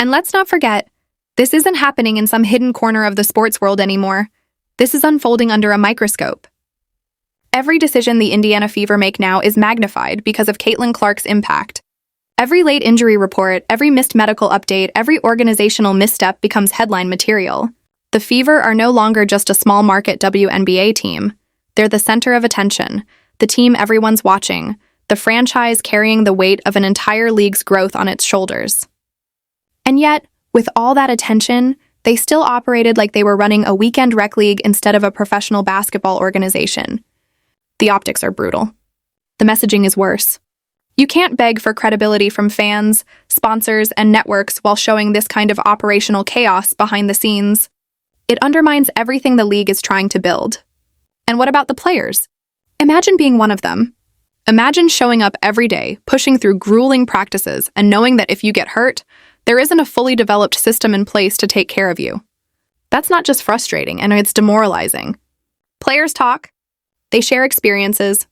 And let's not forget, this isn't happening in some hidden corner of the sports world anymore. This is unfolding under a microscope. Every decision the Indiana Fever make now is magnified because of Caitlin Clark's impact. Every late injury report, every missed medical update, every organizational misstep becomes headline material. The Fever are no longer just a small market WNBA team. They're the center of attention, the team everyone's watching, the franchise carrying the weight of an entire league's growth on its shoulders. And yet, with all that attention, they still operated like they were running a weekend rec league instead of a professional basketball organization. The optics are brutal. The messaging is worse. You can't beg for credibility from fans, sponsors, and networks while showing this kind of operational chaos behind the scenes. It undermines everything the league is trying to build. And what about the players? Imagine being one of them. Imagine showing up every day, pushing through grueling practices, and knowing that if you get hurt, there isn't a fully developed system in place to take care of you. That's not just frustrating, and it's demoralizing. Players talk. They share experiences.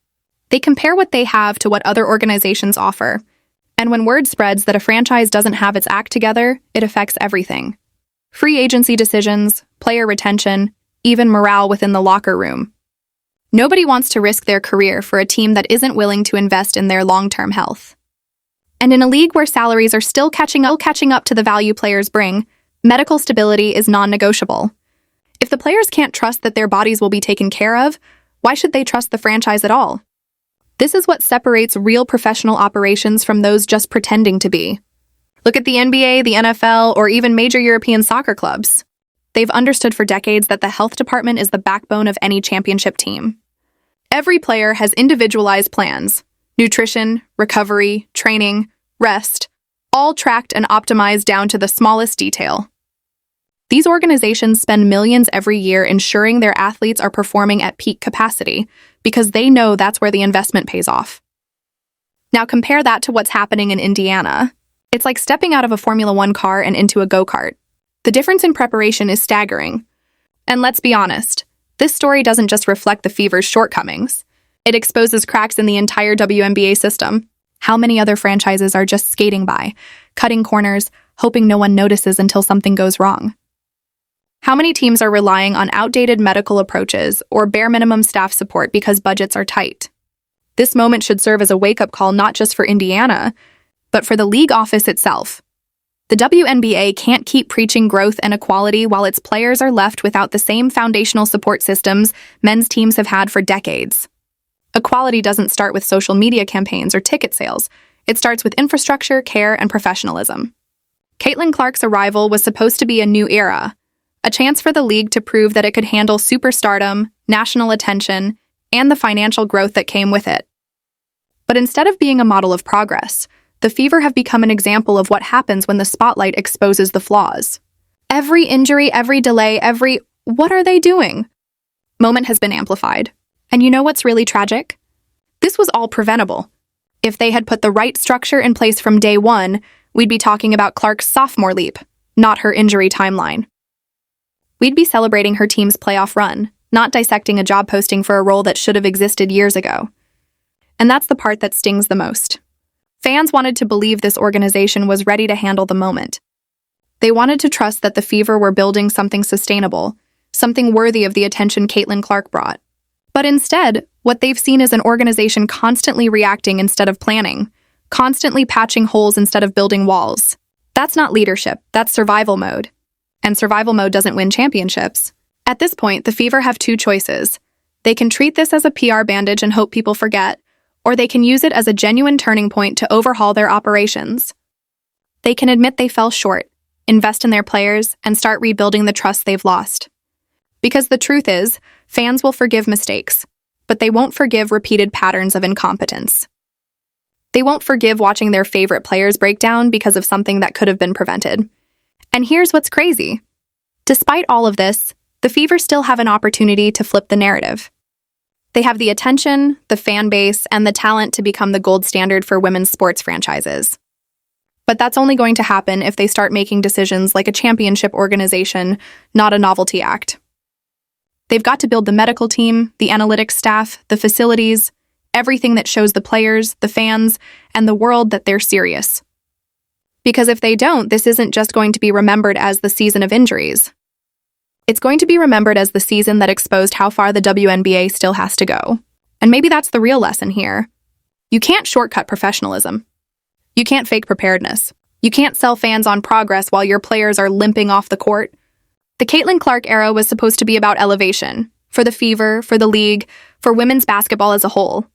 They compare what they have to what other organizations offer. And when word spreads that a franchise doesn't have its act together, it affects everything. Free agency decisions, player retention, even morale within the locker room. Nobody wants to risk their career for a team that isn't willing to invest in their long-term health. And in a league where salaries are still catching up to the value players bring, medical stability is non-negotiable. If the players can't trust that their bodies will be taken care of, why should they trust the franchise at all? This is what separates real professional operations from those just pretending to be. Look at the NBA, the NFL, or even major European soccer clubs. They've understood for decades that the health department is the backbone of any championship team. Every player has individualized plans: nutrition, recovery, training, rest, all tracked and optimized down to the smallest detail. These organizations spend millions every year ensuring their athletes are performing at peak capacity because they know that's where the investment pays off. Now compare that to what's happening in Indiana. It's like stepping out of a Formula One car and into a go-kart. The difference in preparation is staggering. And let's be honest, this story doesn't just reflect the Fever's shortcomings. It exposes cracks in the entire WNBA system. How many other franchises are just skating by, cutting corners, hoping no one notices until something goes wrong? How many teams are relying on outdated medical approaches or bare minimum staff support because budgets are tight? This moment should serve as a wake-up call not just for Indiana, but for the league office itself. The WNBA can't keep preaching growth and equality while its players are left without the same foundational support systems men's teams have had for decades. Equality doesn't start with social media campaigns or ticket sales. It starts with infrastructure, care, and professionalism. Caitlin Clark's arrival was supposed to be a new era, a chance for the league to prove that it could handle superstardom, national attention, and the financial growth that came with it. But instead of being a model of progress, the Fever have become an example of what happens when the spotlight exposes the flaws. Every injury, every delay, every "what are they doing?" moment has been amplified. And you know what's really tragic? This was all preventable. If they had put the right structure in place from day one, we'd be talking about Clark's sophomore leap, not her injury timeline. We'd be celebrating her team's playoff run, not dissecting a job posting for a role that should have existed years ago. And that's the part that stings the most. Fans wanted to believe this organization was ready to handle the moment. They wanted to trust that the Fever were building something sustainable, something worthy of the attention Caitlin Clark brought. But instead, what they've seen is an organization constantly reacting instead of planning, constantly patching holes instead of building walls. That's not leadership, that's survival mode. And survival mode doesn't win championships. At this point, the Fever have two choices. They can treat this as a PR bandage and hope people forget, or they can use it as a genuine turning point to overhaul their operations. They can admit they fell short, invest in their players, and start rebuilding the trust they've lost. Because the truth is, fans will forgive mistakes, but they won't forgive repeated patterns of incompetence. They won't forgive watching their favorite players break down because of something that could have been prevented. And here's what's crazy. Despite all of this, the Fever still have an opportunity to flip the narrative. They have the attention, the fan base, and the talent to become the gold standard for women's sports franchises. But that's only going to happen if they start making decisions like a championship organization, not a novelty act. They've got to build the medical team, the analytics staff, the facilities, everything that shows the players, the fans, and the world that they're serious. Because if they don't, this isn't just going to be remembered as the season of injuries. It's going to be remembered as the season that exposed how far the WNBA still has to go. And maybe that's the real lesson here. You can't shortcut professionalism. You can't fake preparedness. You can't sell fans on progress while your players are limping off the court. The Caitlin Clark era was supposed to be about elevation, for the Fever, for the league, for women's basketball as a whole.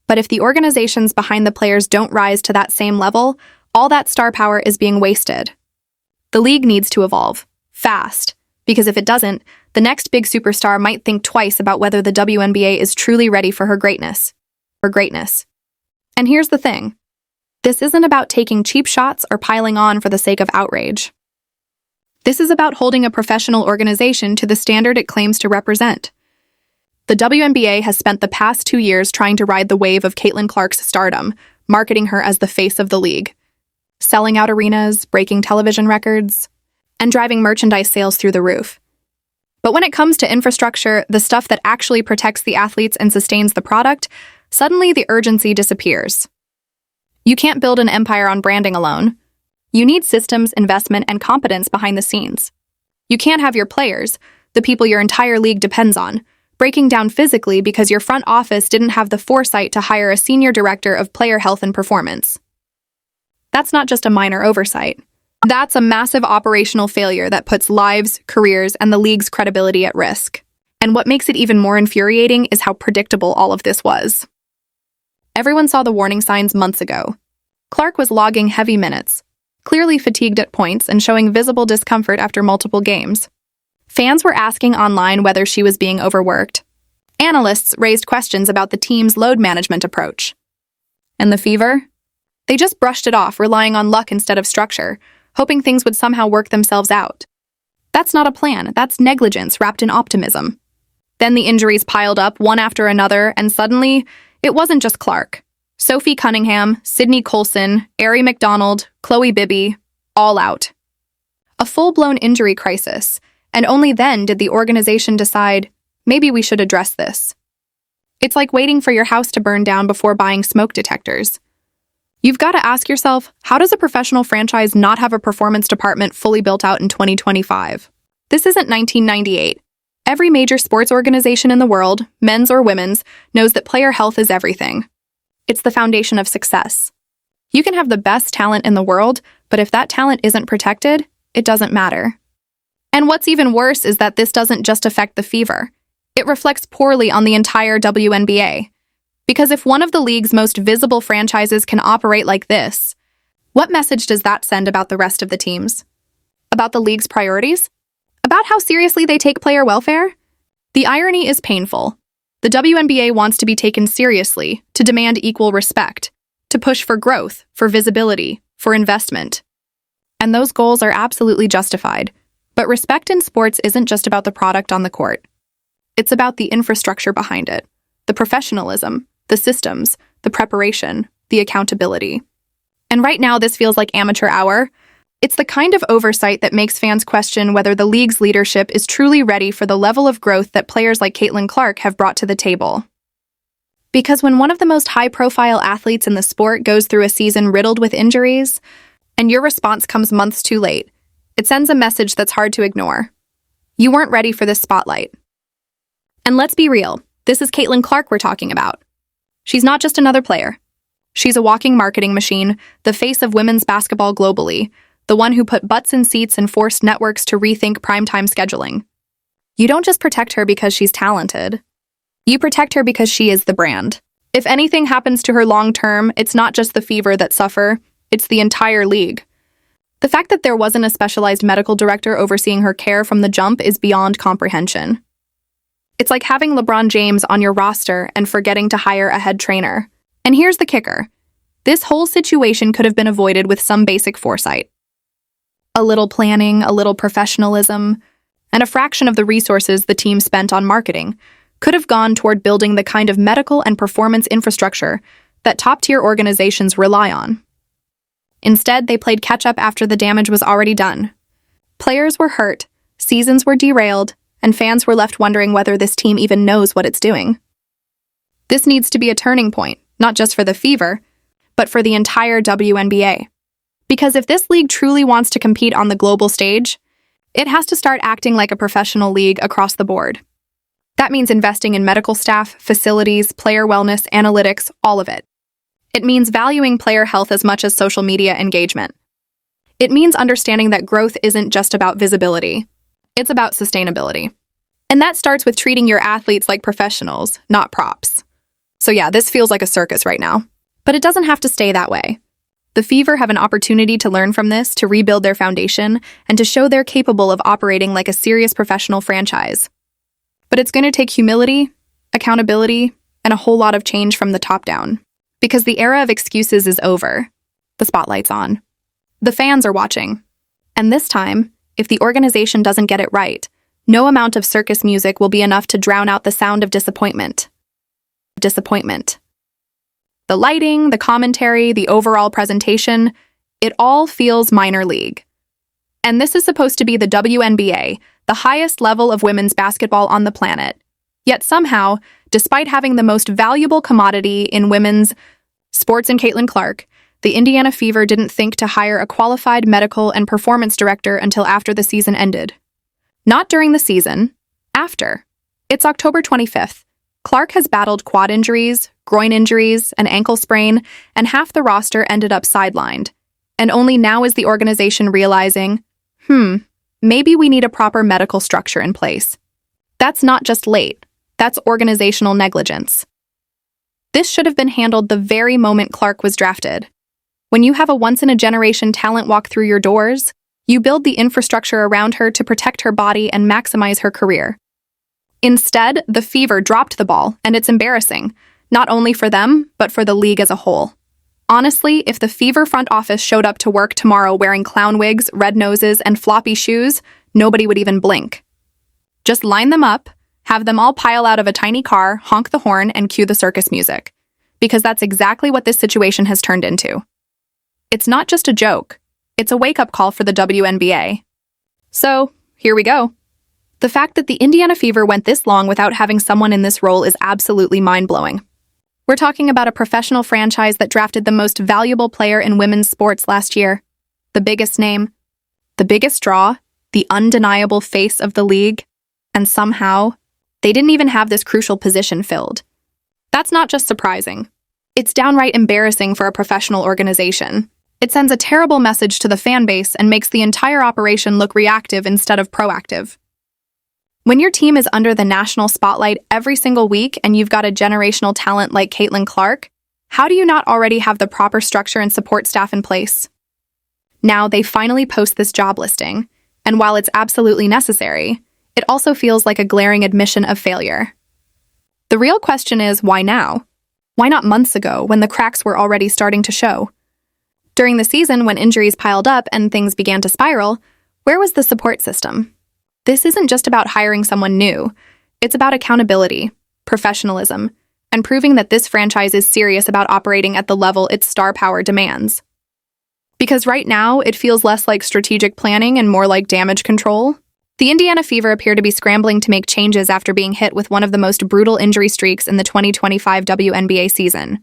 But if the organizations behind the players don't rise to that same level, all that star power is being wasted. The league needs to evolve, fast, because if it doesn't, the next big superstar might think twice about whether the WNBA is truly ready for her greatness. And here's the thing. This isn't about taking cheap shots or piling on for the sake of outrage. This is about holding a professional organization to the standard it claims to represent. The WNBA has spent the past 2 years trying to ride the wave of Caitlin Clark's stardom, marketing her as the face of the league, selling out arenas, breaking television records, and driving merchandise sales through the roof. But when it comes to infrastructure, the stuff that actually protects the athletes and sustains the product, suddenly the urgency disappears. You can't build an empire on branding alone. You need systems, investment, and competence behind the scenes. You can't have your players, the people your entire league depends on, breaking down physically because your front office didn't have the foresight to hire a senior director of player health and performance. That's not just a minor oversight. That's a massive operational failure that puts lives, careers, and the league's credibility at risk. And what makes it even more infuriating is how predictable all of this was. Everyone saw the warning signs months ago. Clark was logging heavy minutes, clearly fatigued at points and showing visible discomfort after multiple games. Fans were asking online whether she was being overworked. Analysts raised questions about the team's load management approach. And the Fever? They just brushed it off, relying on luck instead of structure, hoping things would somehow work themselves out. That's not a plan, that's negligence wrapped in optimism. Then the injuries piled up one after another, and suddenly, it wasn't just Clark. Sophie Cunningham, Coulson, Arie McDonald, Khloe Bibby, all out. A full-blown injury crisis, and only then did the organization decide, maybe we should address this. It's like waiting for your house to burn down before buying smoke detectors. You've got to ask yourself, how does a professional franchise not have a performance department fully built out in 2025? This isn't 1998. Every major sports organization in the world, men's or women's, knows that player health is everything. It's the foundation of success. You can have the best talent in the world, but if that talent isn't protected, it doesn't matter. And what's even worse is that this doesn't just affect the Fever. It reflects poorly on the entire WNBA. Because if one of the league's most visible franchises can operate like this, what message does that send about the rest of the teams? About the league's priorities? About how seriously they take player welfare? The irony is painful. The WNBA wants to be taken seriously, to demand equal respect, to push for growth, for visibility, for investment. And those goals are absolutely justified. But respect in sports isn't just about the product on the court. It's about the infrastructure behind it, the professionalism, the systems, the preparation, the accountability. And right now, this feels like amateur hour. It's the kind of oversight that makes fans question whether the league's leadership is truly ready for the level of growth that players like Caitlin Clark have brought to the table. Because when one of the most high-profile athletes in the sport goes through a season riddled with injuries, and your response comes months too late, it sends a message that's hard to ignore. You weren't ready for this spotlight. And let's be real, this is Caitlin Clark we're talking about. She's not just another player. She's a walking marketing machine, the face of women's basketball globally, the one who put butts in seats and forced networks to rethink primetime scheduling. You don't just protect her because she's talented. You protect her because she is the brand. If anything happens to her long-term, it's not just the Fever that suffer, it's the entire league. The fact that there wasn't a specialized medical director overseeing her care from the jump is beyond comprehension. It's like having LeBron James on your roster and forgetting to hire a head trainer. And here's the kicker. This whole situation could have been avoided with some basic foresight. A little planning, a little professionalism, and a fraction of the resources the team spent on marketing could have gone toward building the kind of medical and performance infrastructure that top-tier organizations rely on. Instead, they played catch-up after the damage was already done. Players were hurt, seasons were derailed, and fans were left wondering whether this team even knows what it's doing. This needs to be a turning point, not just for the Fever, but for the entire WNBA. Because if this league truly wants to compete on the global stage, it has to start acting like a professional league across the board. That means investing in medical staff, facilities, player wellness, analytics, all of it. It means valuing player health as much as social media engagement. It means understanding that growth isn't just about visibility. It's about sustainability. And that starts with treating your athletes like professionals, not props. So yeah, this feels like a circus right now. But it doesn't have to stay that way. The Fever have an opportunity to learn from this, to rebuild their foundation, and to show they're capable of operating like a serious professional franchise. But it's going to take humility, accountability, and a whole lot of change from the top down. Because the era of excuses is over. The spotlight's on. The fans are watching. And this time, if the organization doesn't get it right, no amount of circus music will be enough to drown out the sound of disappointment. Disappointment. The lighting, the commentary, the overall presentation, it all feels minor league. And this is supposed to be the WNBA, the highest level of women's basketball on the planet. Yet somehow, despite having the most valuable commodity in women's sports in Caitlin Clark, the Indiana Fever didn't think to hire a qualified medical and performance director until after the season ended. Not during the season, after. It's October 25th. Clark has battled quad injuries, groin injuries, an ankle sprain, and half the roster ended up sidelined. And only now is the organization realizing, maybe we need a proper medical structure in place. That's not just late, that's organizational negligence. This should have been handled the very moment Clark was drafted. When you have a once-in-a-generation talent walk through your doors, you build the infrastructure around her to protect her body and maximize her career. Instead, the Fever dropped the ball, and it's embarrassing, not only for them, but for the league as a whole. Honestly, if the Fever front office showed up to work tomorrow wearing clown wigs, red noses, and floppy shoes, nobody would even blink. Just line them up, have them all pile out of a tiny car, honk the horn, and cue the circus music. Because that's exactly what this situation has turned into. It's not just a joke. It's a wake-up call for the WNBA. So, here we go. The fact that the Indiana Fever went this long without having someone in this role is absolutely mind-blowing. We're talking about a professional franchise that drafted the most valuable player in women's sports last year. The biggest name, the biggest draw, the undeniable face of the league, and somehow, they didn't even have this crucial position filled. That's not just surprising. It's downright embarrassing for a professional organization. It sends a terrible message to the fan base and makes the entire operation look reactive instead of proactive. When your team is under the national spotlight every single week and you've got a generational talent like Caitlin Clark, how do you not already have the proper structure and support staff in place? Now they finally post this job listing, and while it's absolutely necessary, it also feels like a glaring admission of failure. The real question is, why now? Why not months ago when the cracks were already starting to show? During the season, when injuries piled up and things began to spiral, where was the support system? This isn't just about hiring someone new. It's about accountability, professionalism, and proving that this franchise is serious about operating at the level its star power demands. Because right now, it feels less like strategic planning and more like damage control. The Indiana Fever appear to be scrambling to make changes after being hit with one of the most brutal injury streaks in the 2025 WNBA season.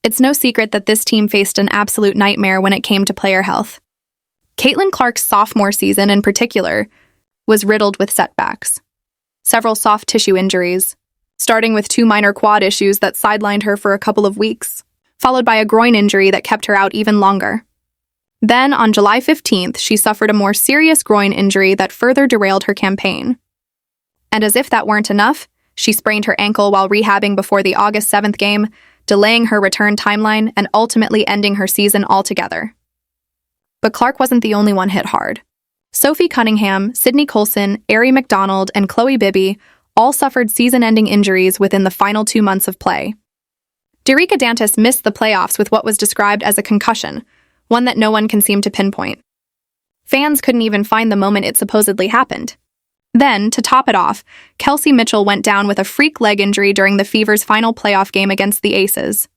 It's no secret that this team faced an absolute nightmare when it came to player health. Caitlin Clark's sophomore season, in particular, was riddled with setbacks. Several soft tissue injuries, starting with 2 minor quad issues that sidelined her for a couple of weeks, followed by a groin injury that kept her out even longer. Then, on July 15th, she suffered a more serious groin injury that further derailed her campaign. And as if that weren't enough, she sprained her ankle while rehabbing before the August 7th game, delaying her return timeline and ultimately ending her season altogether. But Clark wasn't the only one hit hard. Sophie Cunningham, Sydney Coulson, Arie McDonald, and Khloe Bibby all suffered season-ending injuries within the final 2 months of play. Derica Dantas missed the playoffs with what was described as a concussion, one that no one can seem to pinpoint. Fans couldn't even find the moment it supposedly happened. Then, to top it off, Kelsey Mitchell went down with a freak leg injury during the Fever's final playoff game against the Aces.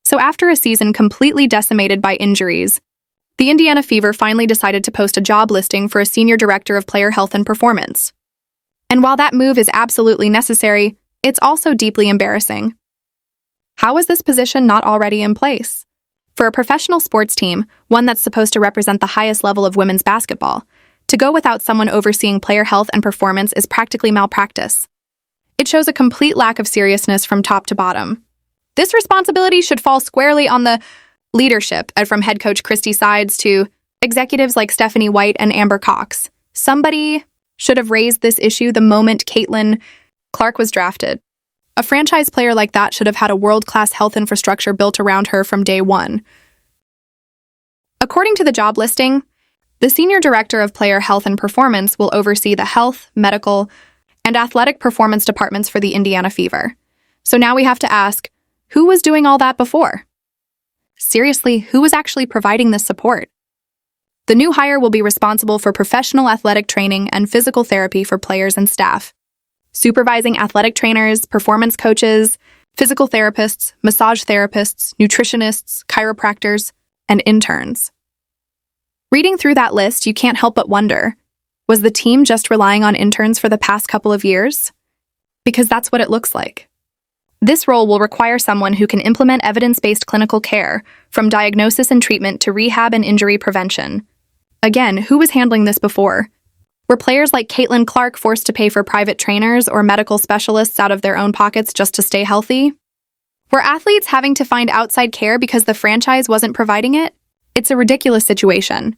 So after a season completely decimated by injuries, the Indiana Fever finally decided to post a job listing for a senior director of player health and performance. And while that move is absolutely necessary, it's also deeply embarrassing. How is this position not already in place? For a professional sports team, one that's supposed to represent the highest level of women's basketball, to go without someone overseeing player health and performance is practically malpractice. It shows a complete lack of seriousness from top to bottom. This responsibility should fall squarely on the leadership, from head coach Christy Sides to executives like Stephanie White and Amber Cox. Somebody should have raised this issue the moment Caitlin Clark was drafted. A franchise player like that should have had a world-class health infrastructure built around her from day one. According to the job listing, the Senior Director of Player Health and Performance will oversee the health, medical, and athletic performance departments for the Indiana Fever. So now we have to ask, who was doing all that before? Seriously, who was actually providing this support? The new hire will be responsible for professional athletic training and physical therapy for players and staff, supervising athletic trainers, performance coaches, physical therapists, massage therapists, nutritionists, chiropractors, and interns. Reading through that list, you can't help but wonder, was the team just relying on interns for the past couple of years? Because that's what it looks like. This role will require someone who can implement evidence-based clinical care, from diagnosis and treatment to rehab and injury prevention. Again, who was handling this before? Were players like Caitlin Clark forced to pay for private trainers or medical specialists out of their own pockets just to stay healthy? Were athletes having to find outside care because the franchise wasn't providing it? It's a ridiculous situation.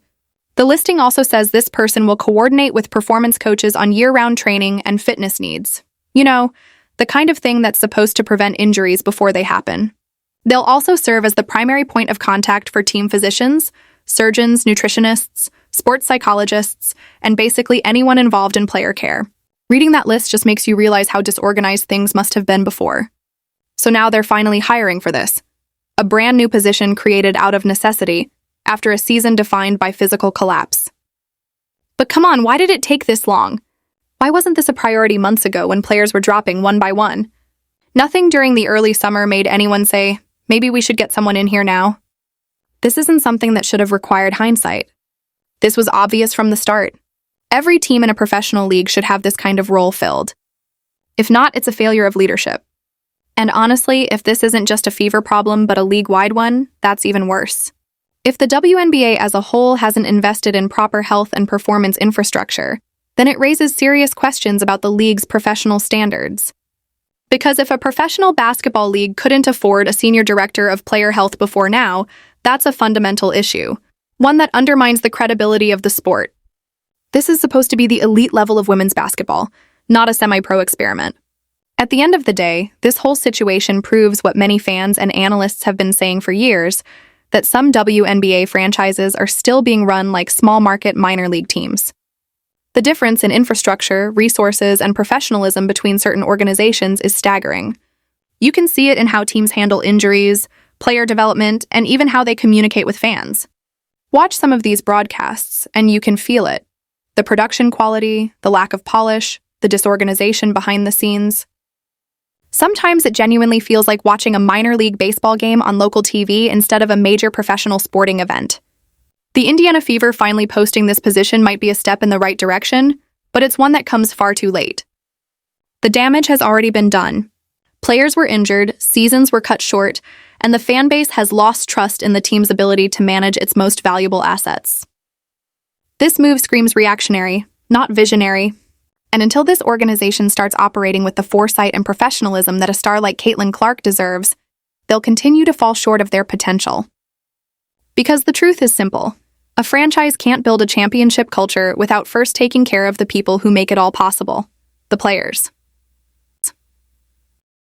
The listing also says this person will coordinate with performance coaches on year-round training and fitness needs. You know, the kind of thing that's supposed to prevent injuries before they happen. They'll also serve as the primary point of contact for team physicians, surgeons, nutritionists, sports psychologists, and basically anyone involved in player care. Reading that list just makes you realize how disorganized things must have been before. So now they're finally hiring for this. A brand new position created out of necessity after a season defined by physical collapse. But come on, why did it take this long? Why wasn't this a priority months ago when players were dropping one by one? Nothing during the early summer made anyone say, maybe we should get someone in here now. This isn't something that should have required hindsight. This was obvious from the start. Every team in a professional league should have this kind of role filled. If not, it's a failure of leadership. And honestly, if this isn't just a Fever problem but a league-wide one, that's even worse. If the WNBA as a whole hasn't invested in proper health and performance infrastructure, then it raises serious questions about the league's professional standards. Because if a professional basketball league couldn't afford a senior director of player health before now, that's a fundamental issue, one that undermines the credibility of the sport. This is supposed to be the elite level of women's basketball, not a semi-pro experiment. At the end of the day, this whole situation proves what many fans and analysts have been saying for years, that some WNBA franchises are still being run like small-market minor league teams. The difference in infrastructure, resources, and professionalism between certain organizations is staggering. You can see it in how teams handle injuries, player development, and even how they communicate with fans. Watch some of these broadcasts, and you can feel it. The production quality, the lack of polish, the disorganization behind the scenes. Sometimes it genuinely feels like watching a minor league baseball game on local TV instead of a major professional sporting event. The Indiana Fever finally posting this position might be a step in the right direction, but it's one that comes far too late. The damage has already been done. Players were injured, seasons were cut short, and the fan base has lost trust in the team's ability to manage its most valuable assets. This move screams reactionary, not visionary. And until this organization starts operating with the foresight and professionalism that a star like Caitlin Clark deserves, they'll continue to fall short of their potential. Because the truth is simple. A franchise can't build a championship culture without first taking care of the people who make it all possible, the players.